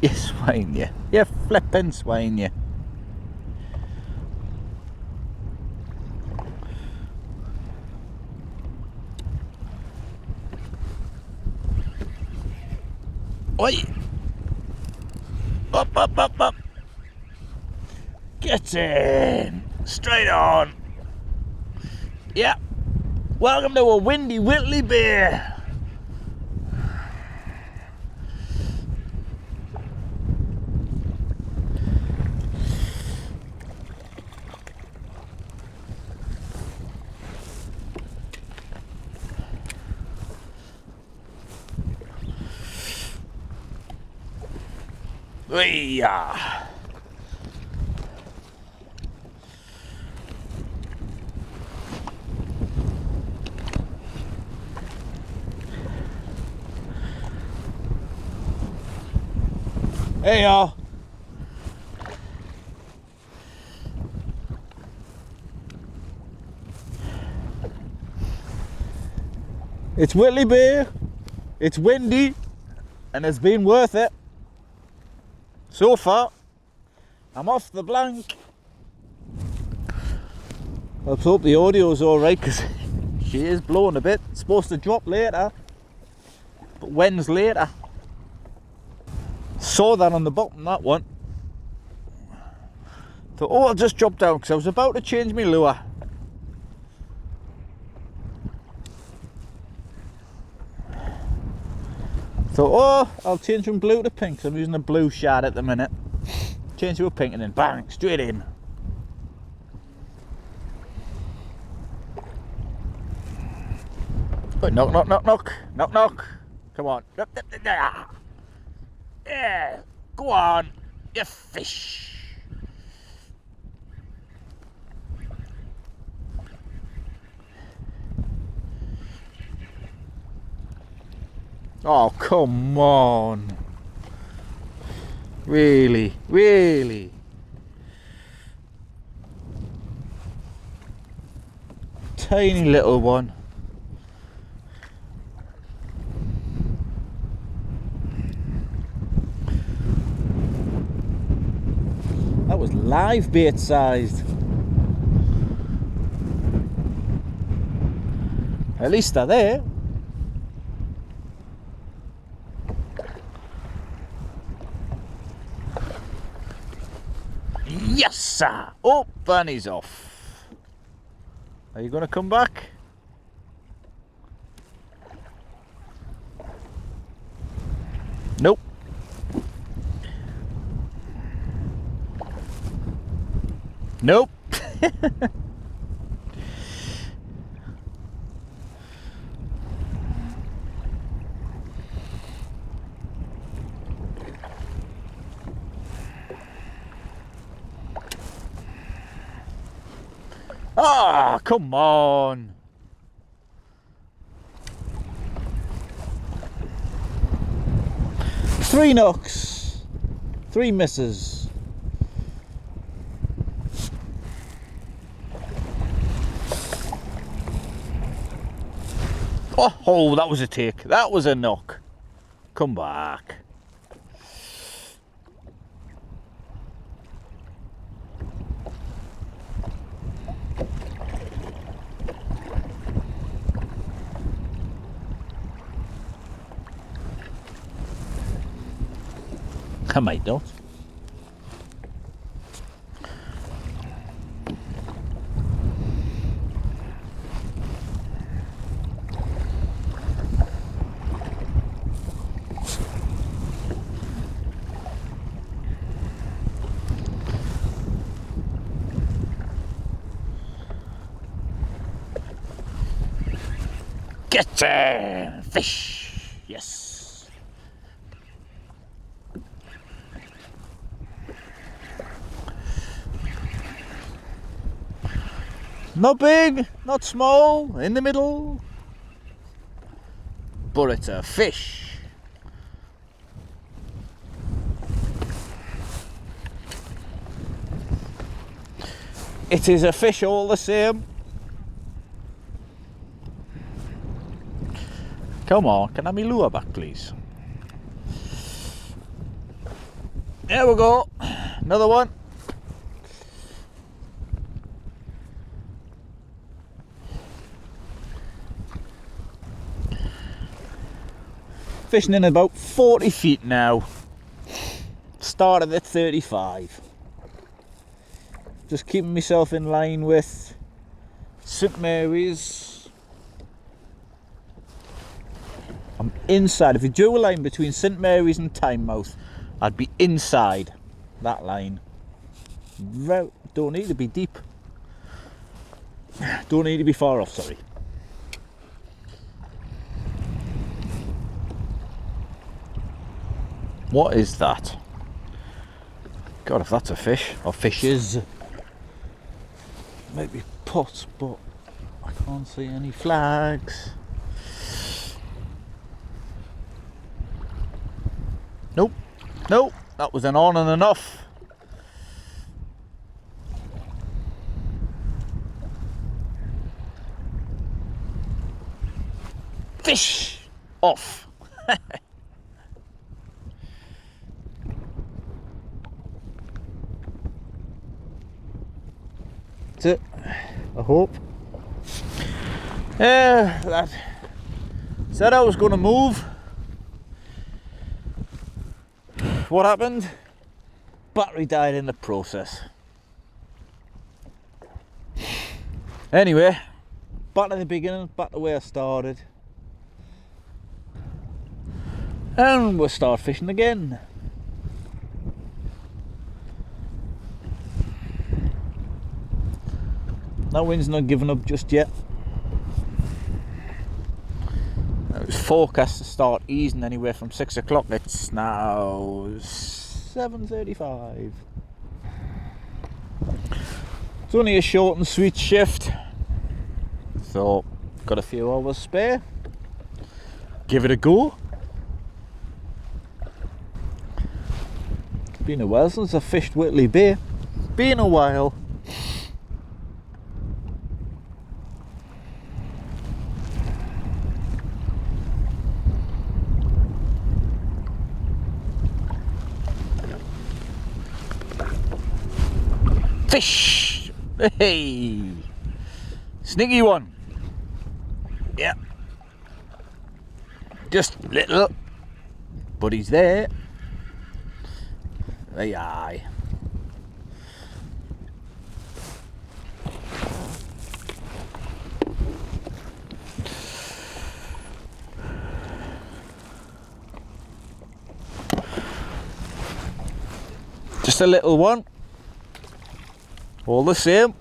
You swine, you. You flippin' swine, you. Oi! Up, up, up, up! Get in! Straight on! Yeah! Welcome to a windy Whitley Bay! Yeah. Hey y'all. It's Whitley Bay. It's windy, and it's been worth it. So far, I'm off the blank. Let's hope the audio's alright, because she is blowing a bit. It's supposed to drop later, but when's later? Saw that on the bottom, that one. Thought, oh, I'll just drop down, because I was about to change my lure. Thought, oh, I'll change from blue to pink, because I'm using a blue shad at the minute. Change to a pink and then bang, straight in. Oh, knock, knock, knock, knock, knock, knock. Come on. Yeah, go on, you fish. Oh, come on. Really, really. Tiny little one. That was live bait sized. At least they're there. Yes, sir. Oh, bunny's off. Are you going to come back? Nope. Nope. Ah, come on. Three knocks, three misses. Oh, that was a take. That was a knock. Come back. I might not. Get in! Fish! Yes! Not big, not small, in the middle. But it's a fish. It is a fish all the same. Come on, can I have my lure back, please? There we go. Another one. Fishing in about 40 feet now. Started at 35. Just keeping myself in line with St Mary's. I'm inside. If you drew a line between St Mary's and Tynemouth, I'd be inside that line. Don't need to be deep. Don't need to be far off, sorry. What is that? God, if that's a fish, or fishes. Maybe pot, but I can't see any flags. Nope, nope, that was an on and an off. Fish off. That's it, I hope. That said I was going to move. What happened? Battery died in the process. Anyway, back to the beginning, back to where I started. And we'll start fishing again. That wind's not giving up just yet. It was forecast to start easing anywhere from 6 o'clock. It's now 7:35. It's only a short and sweet shift, so got a few hours spare. Give it a go. It's been a while since I fished Whitley Bay. Been a while. Fish! Hey! Sneaky one. Yeah. Just little. But he's there. Aye. Just a little one. All the same.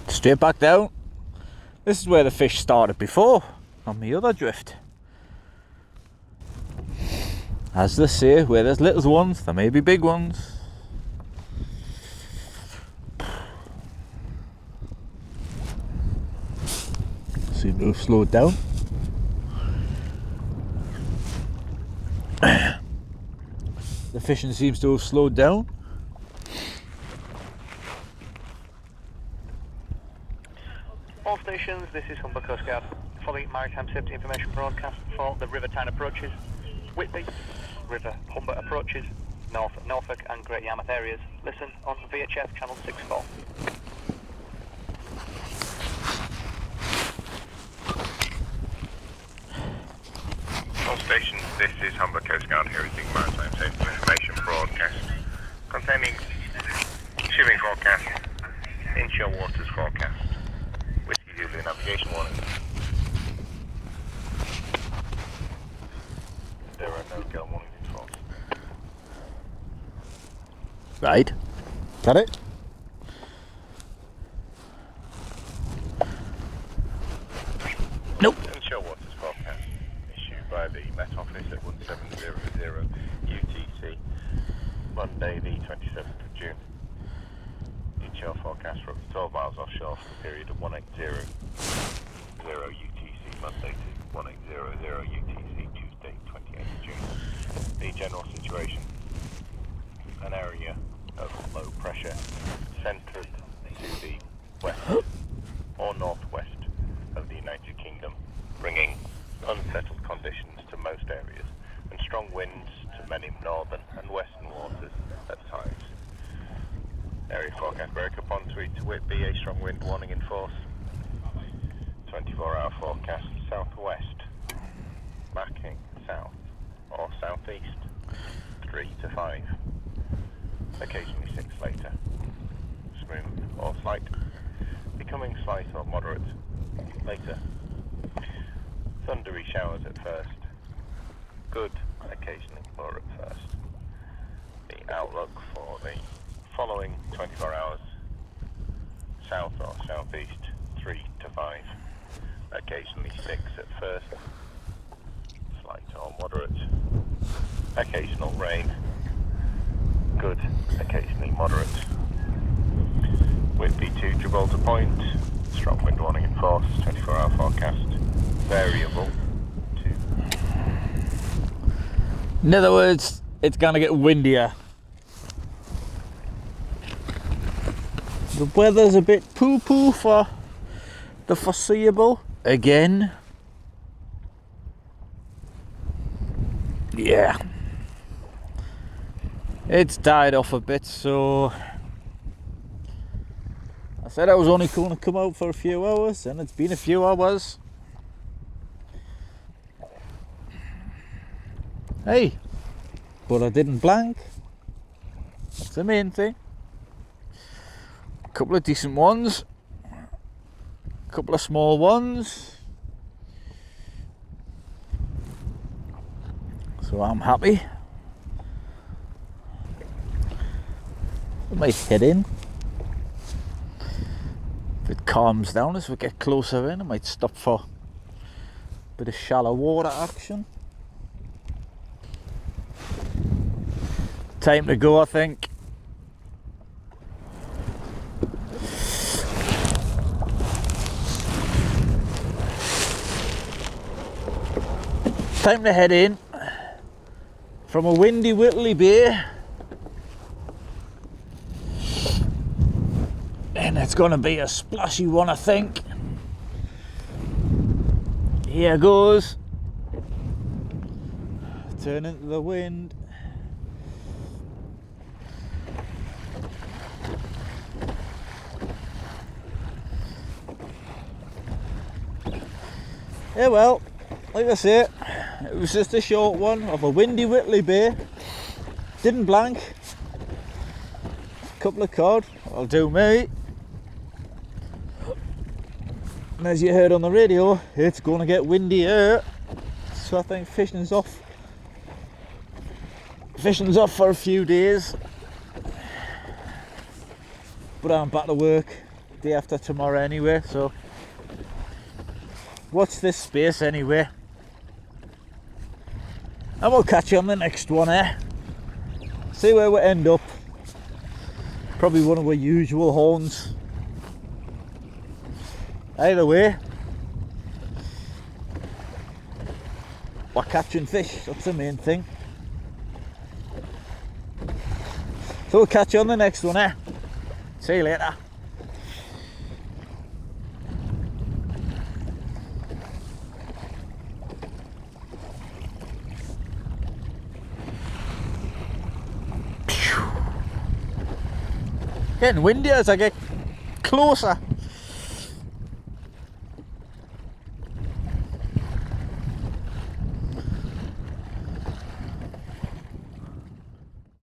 Straight back down. This is where the fish started before, on the other drift. As they say, where there's little ones, there may be big ones. Seem to have slowed down. The fishing seems to have slowed down. All stations, this is Humber Coast Guard. Following maritime safety information broadcast for the River Tyne approaches, Whitby, River Humber approaches, Norfolk and Great Yarmouth areas. Listen on VHF channel 64. All stations, this is Humber Coast Guard here at the Maritime Safety Information Broadcast containing shipping forecast, inshore waters forecast, Whiskey Zulu navigation warning. There are no gale warnings in force. Right. Is that it? Nope. Inshore waters forecast issued by the Met Office at 1700 UTC, Monday the 27th of June. Inshore forecast for up to 12 miles offshore for the period of 1800 UTC, Monday to 1800 UTC, Tuesday 28th of June. The general situation: an area of low pressure centred to the west or northwest of the United Kingdom, bringing unsettled conditions to most areas. forecast southwest, backing south or southeast, 3 to 5, occasionally 6 later. Smooth or slight, becoming slight or moderate later. Thundery showers at first, good, occasionally poor at first. The outlook for the following 24 hours, south or southeast, 3 to 5, occasionally 6 at first, slight or moderate, occasional rain, good, occasionally moderate. Whitby to Gibraltar Point, strong wind warning in force, 24-hour forecast, variable to... In other words, it's gonna get windier. The weather's a bit poo-poo for the foreseeable again. Yeah. It's died off a bit, so I said I was only going to come out for a few hours, and it's been a few hours. Hey, but I didn't blank. That's the main thing. A couple of decent ones, a couple of small ones, so I'm happy. I might head in. If it calms down as we get closer in, I might stop for a bit of shallow water action. Time to go, I think. Time to head in from a windy Whitley Bay, and it's going to be a splashy one, I think. Here goes. Turn into the wind. Yeah, well, like I say, it was just a short one of a windy Whitley Bay. Didn't blank. Couple of cod, I'll do me. And as you heard on the radio, it's going to get windier. So I think fishing's off. Fishing's off for a few days. But I'm back to work day after tomorrow anyway, so watch this space anyway. And we'll catch you on the next one, eh? See where we end up. Probably one of our usual horns. Either way, we're catching fish, that's the main thing. So we'll catch you on the next one, eh? See you later. Getting windier as I get closer.